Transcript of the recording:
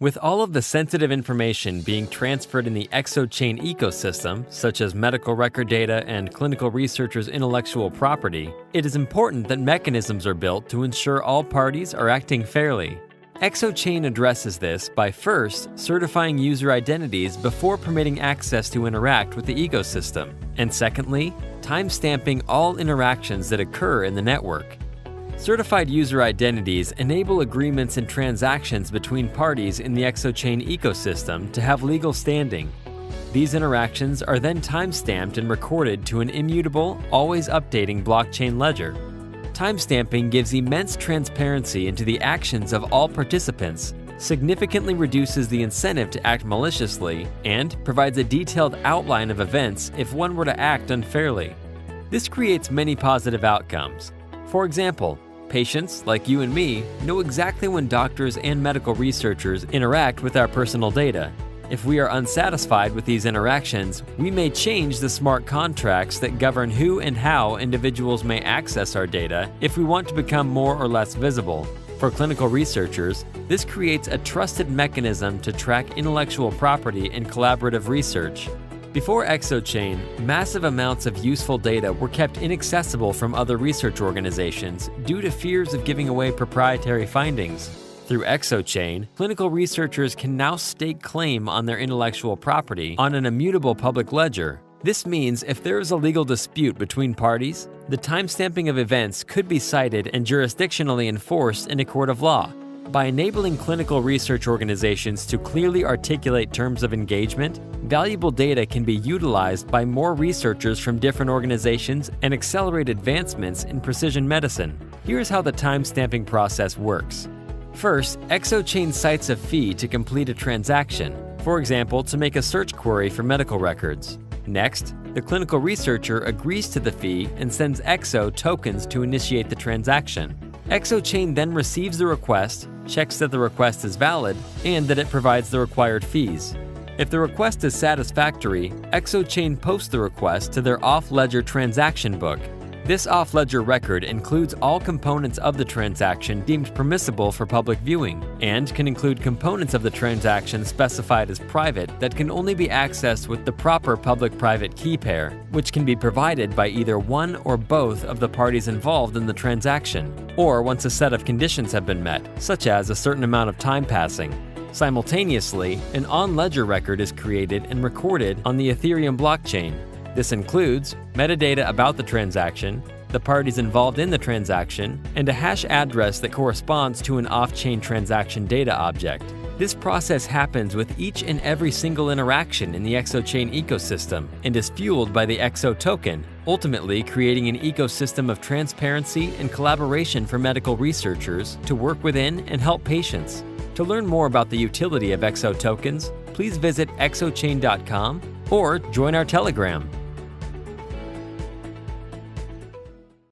With all of the sensitive information being transferred in the Exochain ecosystem, such as medical record data and clinical researchers' intellectual property, it is important that mechanisms are built to ensure all parties are acting fairly. Exochain addresses this by first certifying user identities before permitting access to interact with the ecosystem, and secondly, timestamping all interactions that occur in the network. Certified user identities enable agreements and transactions between parties in the Exochain ecosystem to have legal standing. These interactions are then timestamped and recorded to an immutable, always updating blockchain ledger. Timestamping gives immense transparency into the actions of all participants, significantly reduces the incentive to act maliciously, and provides a detailed outline of events if one were to act unfairly. This creates many positive outcomes. For example, patients, like you and me, know exactly when doctors and medical researchers interact with our personal data. If we are unsatisfied with these interactions, we may change the smart contracts that govern who and how individuals may access our data if we want to become more or less visible. For clinical researchers, this creates a trusted mechanism to track intellectual property in collaborative research. Before Exochain, massive amounts of useful data were kept inaccessible from other research organizations due to fears of giving away proprietary findings. Through Exochain, clinical researchers can now stake claim on their intellectual property on an immutable public ledger. This means if there is a legal dispute between parties, the timestamping of events could be cited and jurisdictionally enforced in a court of law. By enabling clinical research organizations to clearly articulate terms of engagement, valuable data can be utilized by more researchers from different organizations and accelerate advancements in precision medicine. Here's how the timestamping process works. First, Exochain cites a fee to complete a transaction, for example, to make a search query for medical records. Next, the clinical researcher agrees to the fee and sends Exo tokens to initiate the transaction. Exochain then receives the request, checks that the request is valid, and that it provides the required fees. If the request is satisfactory, Exochain posts the request to their off-ledger transaction book. This off-ledger record includes all components of the transaction deemed permissible for public viewing, and can include components of the transaction specified as private that can only be accessed with the proper public-private key pair, which can be provided by either one or both of the parties involved in the transaction, or once a set of conditions have been met, such as a certain amount of time passing. Simultaneously, an on-ledger record is created and recorded on the Ethereum blockchain. This includes metadata about the transaction, the parties involved in the transaction, and a hash address that corresponds to an off-chain transaction data object. This process happens with each and every single interaction in the Exochain ecosystem and is fueled by the Exo token, ultimately creating an ecosystem of transparency and collaboration for medical researchers to work within and help patients. To learn more about the utility of Exo tokens, please visit exochain.com or join our Telegram.